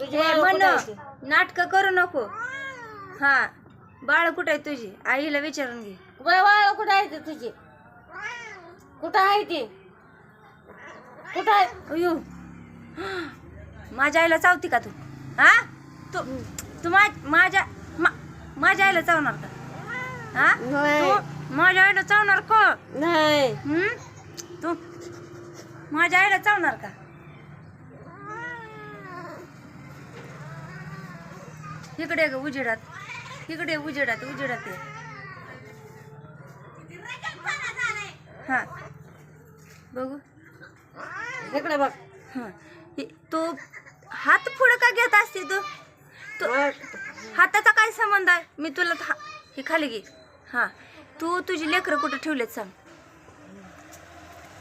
म्हण नाटक करू नको. हा बाळ कुठे आहे तुझी? आईला विचारून घे. बाळ कुठं आहे ते तुझी? कुठं आहे ती? कुठं आहे? अयो माझ्या आईला चावती का तू? हा तू तू माझ्या आईला चावणार का? हा तू माझ्या आईला चावणार का? नाही. तू माझ्या आईला चावणार का? इकडे ग उजेडात, इकडे उजेडात ये. हा बघू इकडे बघ. तू हात पुढं का घेत असते? तू हाताचा काय संबंध आहे? मी तुला हे खाली घे. हा तू तुझी लेकरं कुठे ठेवलेत सांग?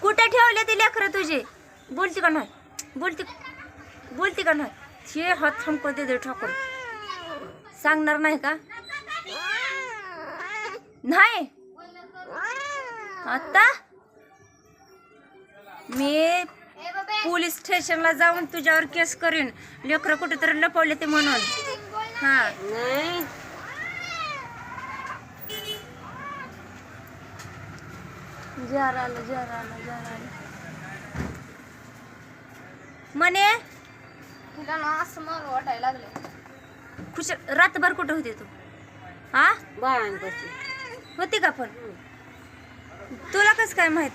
कुठे ठेवले ती लेकरं तुझी? बोलती का नाही? बोलती का नाही? हे हात थांबको दे ठाकूर. सांगणार नाही का? नाही आता मी पोलीस स्टेशनला जाऊन तुझ्यावर केस करीन. लेकरं कुठेतरी लपवले ते म्हणून. हा नाही. जार आलं म्हणे. असं मग वाटायला लागले. खुश रातभर कुठं होते तू? हा बाळांपाशी होती का? पण तुला कसं काय माहित?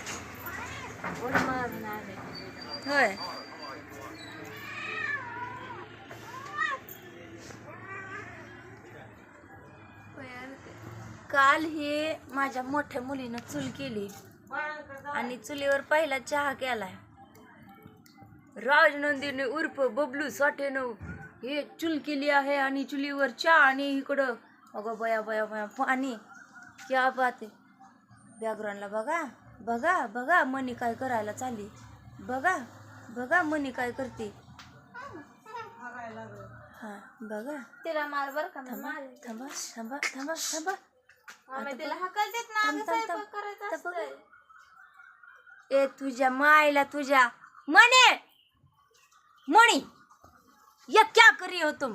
होय काल हे माझ्या मोठ्या मुलीनं चूल केली आणि चुलीवर पहिला चहा केलाय. राजनंदिनी उर्फ बबलू साठेनं हे चूल केली आहे आणि चुलीवर चहा आणि इकडं अगं बया बया बया पाणी. क्या बात आहे. बॅकग्राऊंडला बघा मनी काय करायला चालली. बघा मनी काय करते. हा बघा तिला मार बर का? थांबा तिला हकल देत ना. ए तुझ्या मायला तुझ्या मणी ये क्या करी हो तुम?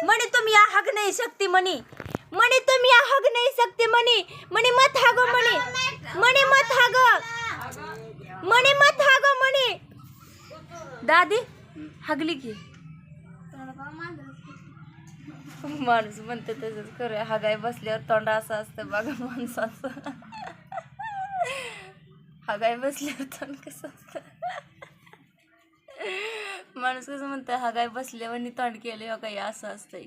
मणी तुम या हग नहीं सकती. मणी तुम या हग नहीं सकती. मणी मत हागो. मणी मत हागो. मणी दादी हगली की माणूस म्हणते तसंच खरं. हागाय बसल्यावर तोंड असं असतं बघा माणसाचं. हागाय बसल्यावर तोंड कसं असतं? माणूस कसं म्हणतं हागाय बसल्यावर तोंड केले काही असं असतंय.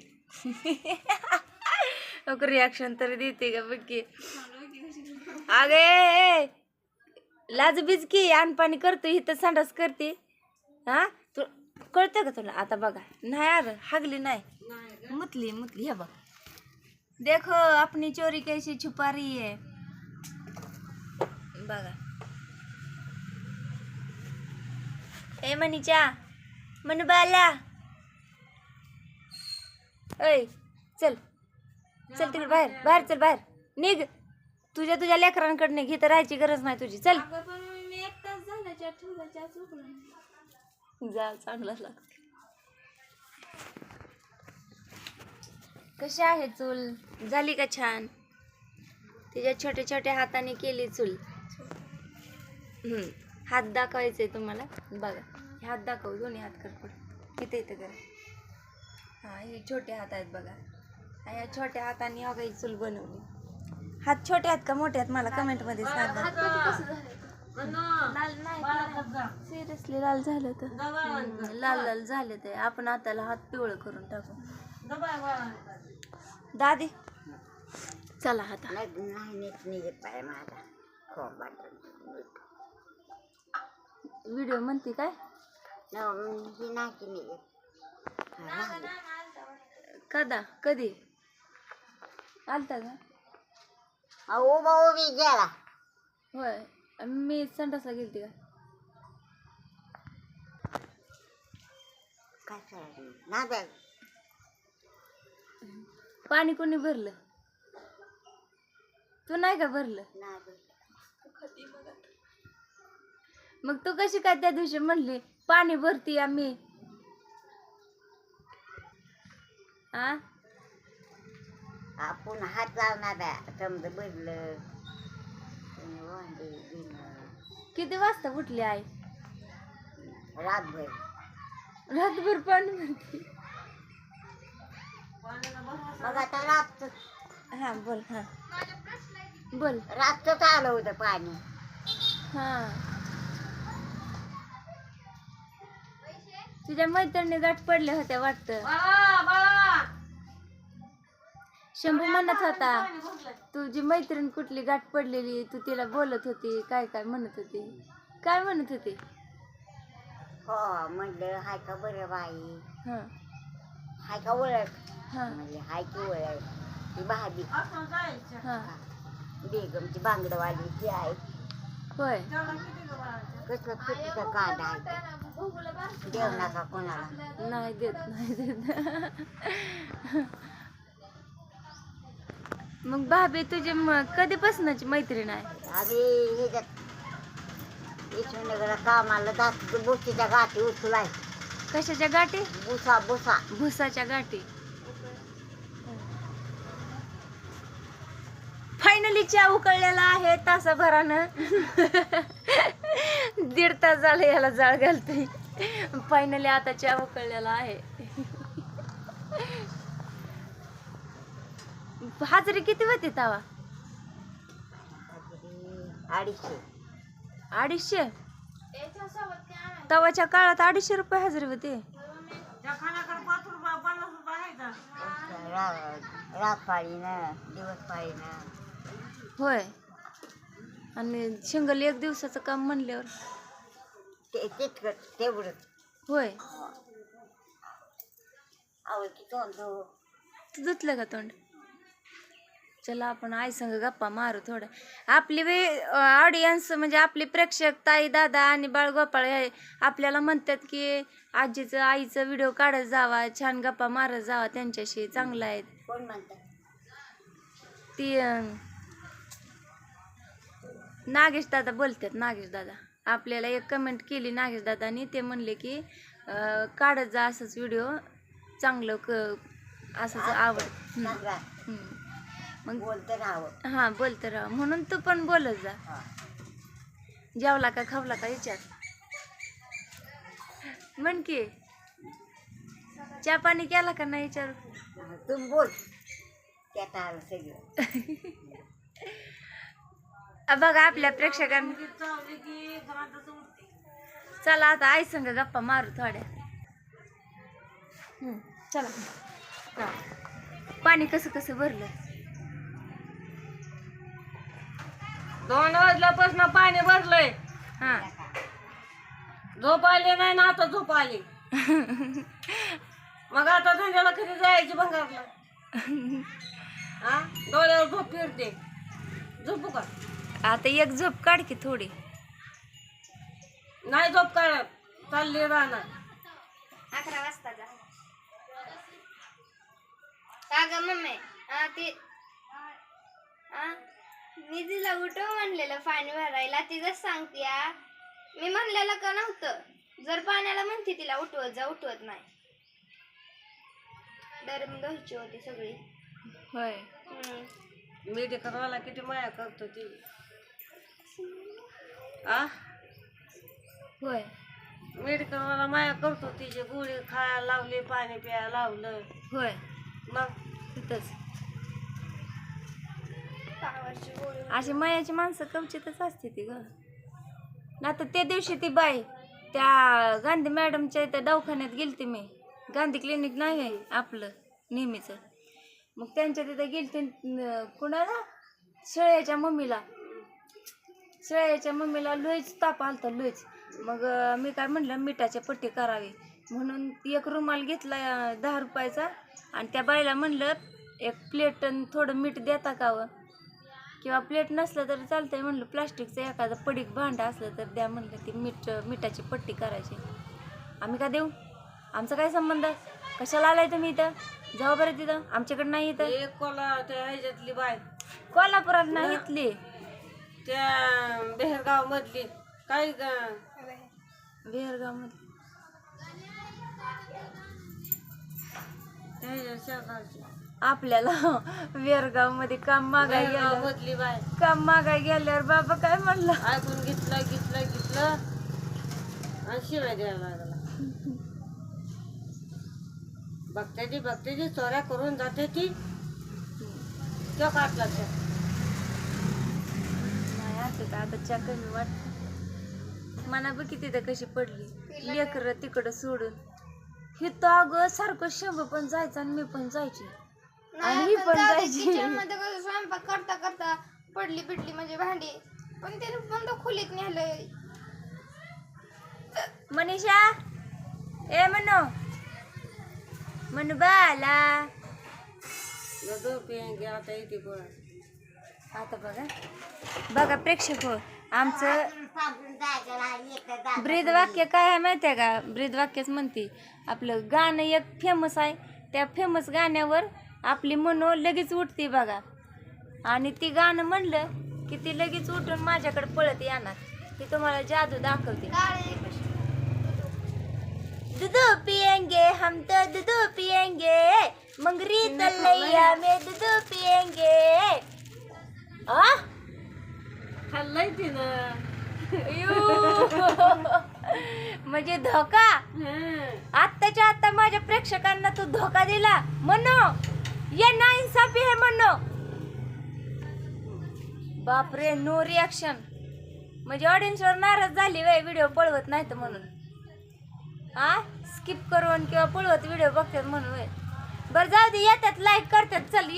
रिॲक्शन तरी देते का बघ. अगे लाजबीज की अनपाणी करतो इथं संडास करते. हा तू कळतं का तुला? आता बघा नाही अरे हागली नाही मुतली. हे बघ देखो अपनी चोरी कैसी छुपा रही है. बघा ए मनीचा मनू बाला ऐ चल तिकडे बाहेर चल बाहेर निघ. तुझ्या लेकरांकडे घे तर राहायची गरज नाही तुझी. चल मी 1 तास झाला ठेवला जा चांगला लागते. कशी आहे चूल? झाली का छान? तिच्या छोट्या हाताने केली चूल. हात दाखवायचे तुम्हाला. बघा हात दाखव. दोन्ही हात कर पुढे. इथे कर. हा हे छोटे हात आहेत बघा. या छोट्या हाताने हा काही चूल बनवली. हात छोटे आहेत का मोठे आहेत मला कमेंट मध्ये सांगा. सिरियसली लाल झालं तर लाल झाले ते. आपण हाताला हात पिवळं करून टाकू. दादी चला हाता. व्हिडिओ म्हणते काय? कधी आलता का? होय मी संडासला गेलते का? पाणी कोणी भरलं? तू नाही का भरलं? मग तू कशी काय त्या दिवशी म्हणली पाणी भरती आम्ही? आ आपण हात लावणार आहे समजा भरलं वांडे बिनं किती वाजता उठली आई? रातभर रातभर पाणी म्हणते. मग आता रात हा बोल. हा बोल. रातच आलं होतं पाणी. हा तुझ्या मैत्रिणी गाठ पडल्या होत्या वाटतं. शंभू म्हणत होता तुझी मैत्रीण कुठली गाठ पडलेली, तू तिला बोलत होती, काय काय म्हणत होती, काय म्हणत होती? हो म्हणलं हाय का बरं बाई, हा हाय का ओळख, हा म्हणजे हाय की ओळख, ती भाभी हा बेगमची बांगडवाली ती आहे. होय. कसलं चुकीचं कांदा आहे देव नका कोणाला. नाही देत नाही देत. मग भाभी तुझी कधीपासूनची मैत्रीण आहे? अरे ह्याच्यात यशवंतनगरला कामाला जात बुशीच्या गाठी उचलाय. कशाच्या गाठी? बुसा बुसा भुसाच्या गाठी. फायनली चहा उकळलेला आहे तासाभरानं. 1.5 तास झाले याला जाळ घालते. फायनली आता चहा उकळलेला आहे. हाजरी किती होती तवा? 250. 250. तवाच्या काळात 250 रुपये हजेरी होते. रात पाळीनं दिवस पाळीनं. होय. आणि शिंगल 1 दिवसाचं काम म्हणल्यावर तेवढं होय. आवडती तोंड धुतलं का तोंड? चला आपण आई संग गप्पा मारू थोडं. आपली ऑडियन्स म्हणजे आपले प्रेक्षक ताई दादा आणि बाळगोपाळ हे आपल्याला म्हणतात की आजीचं आईचं व्हिडिओ काढत जावा, छान गप्पा मारत जावा त्यांच्याशी, चांगलं आहेत. कोण म्हणतात? ती नागेश दादा बोलतात. नागेश दादा आपल्याला एक कमेंट केली नागेश दादानी, ते म्हणले की काढत जा असंच व्हिडिओ, चांगलं असंच आवड. मग बोलतं राहावं. हा बोलत राहा म्हणून तू पण बोलत जा. जेवला का खावला का विचार म्हण की. चहा पाणी केला का नाही विचार. तुम्ही बोल त्यात आलं सगळं. बघा आपल्या प्रेक्षकांना. चला आता आई संग गप्पा मारू थोड्या. चला. हा. पाणी कसं कसं भरलं. 2 वाजल्यापासून पाणी भरलंय. हा झोप आली नाही ना, आता झोप आली. मग आता धंद्याला कधी जायची भंगारला. हा डोळ्यावर झोप फिरते. झोपू का? आता एक झोप काढ की थोडी. नाही झोप काढत, चालली राहणार. 11 वाजता जा. का ग मम्मी? मी तिला उठव म्हणलेलं पाणी भरायला, तिथंच सांगते. मी म्हणलेलं का नव्हतं, जर पाण्याला म्हणते तिला उठवत जा, उठवत नाही. डरम घ्यायची होती सगळी. होय. मेडिकलवाला किती माया करतो ती. होय. मेडिकलवाला माया करतो, तिची गोळी खायला लावली, पाणी प्यायला लावलं. होय. मग तिथंच अशी मायाची माणसं कवचितच असते ती ग. ना तर त्या दिवशी ती बाई त्या गांधी मॅडमच्या त्या दवाखान्यात गेलते मी. गांधी क्लिनिक नाही आहे आपलं नेहमीचं. मग त्यांच्या तिथे गेलते. कुणाला? शेळ्याच्या मम्मीला लोईच ताप आलता, लोईच. मग मी काय म्हणलं मिठाच्या पट्टी करावी म्हणून एक रुमाल घेतला 10 रुपयाचा आणि त्या बाईला म्हणलं एक प्लेट थोडं मीठ देता का व, किंवा प्लेट नसलं तरी चालतंय म्हणलं, प्लास्टिकचं एखादं पडीक भांडं असलं तर द्या म्हणलं, ती मिठाची पट्टी करायची. आम्ही का देऊ? आमचा काय संबंध? कशाला आलाय तुम्ही इथं? जाऊ बरं तिथं, आमच्याकडे नाही इथं. त्या ह्याच्यातली बाय कोल्हापुरात नाही इथली, त्या बेहरगाव मधली. काय बेहरगाव मध्ये शेजारची आपल्याला वेरगाव मध्ये काम मागाय गेलं बदली बाय काम मागाय गेल्यावर बाबा काय म्हणला ऐकून घेतलं आणि शिवाय द्यायला लागला. बघते चोऱ्या करून जाते ती तो काढला नाही आता चहा कमी वाटत मना बघ किती कशी पडली लेकर तिकडं सोडून हे तर अगं सारखं शंभ पण जायचं आणि मी पण जायची आणि ही पण जायची. किचनमध्ये कसं स्वयंपाक करता करता पडली बिडली म्हणजे भांडी पण ते बंद खोलीत नेलंय. मनीषा ए मनु बाला दो पियेंगे आता येते गोळा. आता बघा प्रेक्षक हो आमचं ब्रीद वाक्य काय आहे माहिती आहे का ब्रीद वाक्यच म्हणते आपलं गाणं एक फेमस आहे त्या फेमस गाण्यावर आपली मनो लगेच उठते बघा आणि ती गाणं म्हणलं की ती लगेच उठून माझ्याकडे पळत येणार ती तुम्हाला जादू दाखवते. दूध पियेंगे हम तो दूध पियेंगे मंगरी तलैया में दूध पियेंगे आ खाल्लंय तिनं. म्हणजे धोका आत्ताच्या आता माझ्या प्रेक्षकांना तू धोका दिला म्हणो ये ना इन्साफी है म्हणो. बापरे नो रिॲक्शन म्हणजे ऑडियन्सवर नाराज झाली वे व्हिडिओ पळवत नाही तर म्हणून हा स्किप करून किंवा पळवत व्हिडिओ बघतात म्हणून वे. बरं जाऊ दे येतात लाईक करतात चल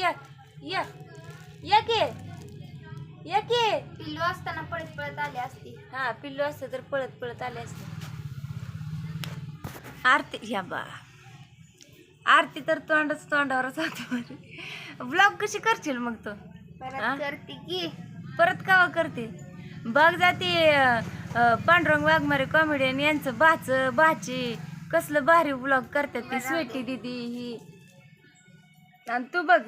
ये की पिल्लू असताना पळत पळत आली असती. हा पिल्लू असतं तर पळत आले असते. आरती ह्या बा आरती तर तोंडावरच होते. ब्लॉग कशी करशील मग तो परत करते की परत कावा करते बघ जाते पांडुरंग वाघमारे कॉमेडियन यांचं बाची कसलं भारी ब्लॉग करतात ती स्वीटी दीदी ही आणि तू बघ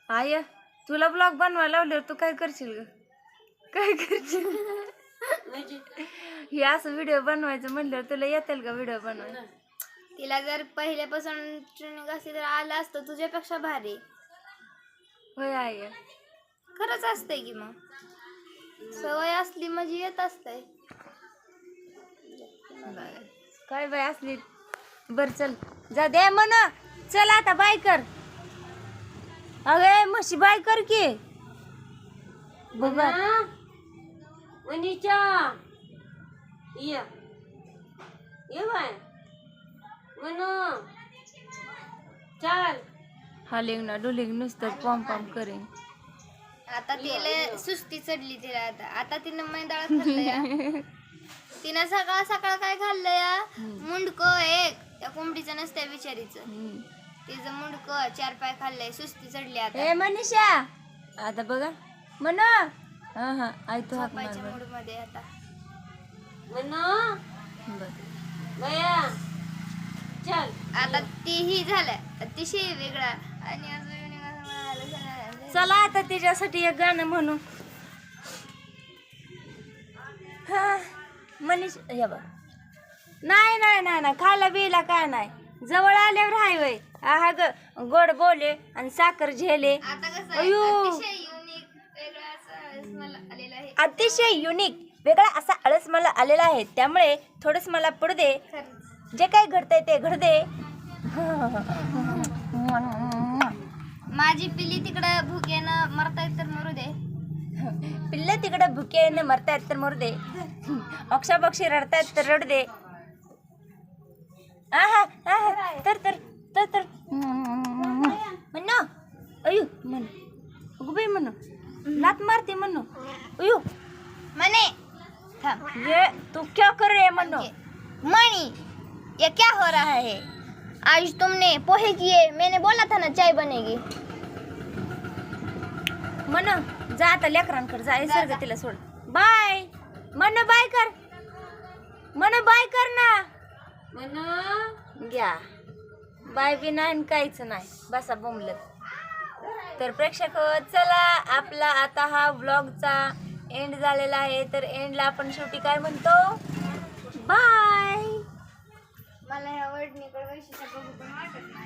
आय तुला ब्लॉग बनवायला लावल्यावर तू काय करशील ग काय करशील हे असं व्हिडिओ बनवायचं म्हणल्यावर तुला येतील का व्हिडिओ बनवायला. तिला जर पहिल्यापासून ट्रेनिंग असती तर आलं असतं तुझ्यापेक्षा भारी. होय आय खरंच असतंय की मग सवय असली म्हणजे येत असतंय. काय बाय असली बर चल जा दे म्हण चल आता बाय कर अगे म्हशी बाय कर की बघा मनीषा ये बाय म्हणू चाल हालिंग ना डुलिंग नुसतं पॉम करेन. आता तिला सुस्ती चढली तिला आता तिनं मैदाळ खाल्लंय. तिनं सकाळ सकाळ काय खाल्लंय मुंडक एक त्या कोंबडीचं नसतं बिचारीचं तिचं मुंडक 4 पाय खाल्लंय सुस्ती चढली आता. ए मनीषा आता बघा म्हण हा आई तू हात झोपायच्या मार मूड मध्ये आता. म्हणू बर बया चल आता तीही झालं अतिशय वेगळा आणि असं म्हणायला चला आता तिच्यासाठी एक गाणं म्हणू. हा मनीष हे बघ नाही खायला बिला काय नाही जवळ आल्यावर हाय वय हा ग गोड बोले आणि साखर झेले. आता कसं अयो. अतिशय युनिक वेगळा असं मला आलेलं आहे. अतिशय युनिक वेगळा असा आळस मला आलेला आहे त्यामुळे थोडंच मला पडू दे खरंच. जे काही घडतंय ते घड दे. माझी पिली तिकडं भुकेनं मरतायत तर मरू दे. पिल्ले तिकडे भुकेने मरतायत तर मरू दे अक्षा पक्षी रडतायत तर रडू दे. आहा तर म्हणो अयो म्हण गुबे म्हणो लात मारते म्हणो अयो मने थांब. ये तू क्या कर रहे म्हणो मणि ये क्या हो रहा है? आज तुमने पोहे किए मैंने बोला था ना चाय बनेगी. म्हण जा आता लेकरांकडे जा सर्ग तिला सोड बाय म्हण बाय कर ना म्हणू घ्या बाय बी नाही आणि काहीच नाही बसा बोंबलत. तर प्रेक्षक हो, चला आपला आता हा व्लॉगचा एंड झालेला आहे तर एंडला आपण शेवटी काय म्हणतो बाय. मला ह्या वडणीकडे वैशिष्ट्य बघू पण वाटत नाही.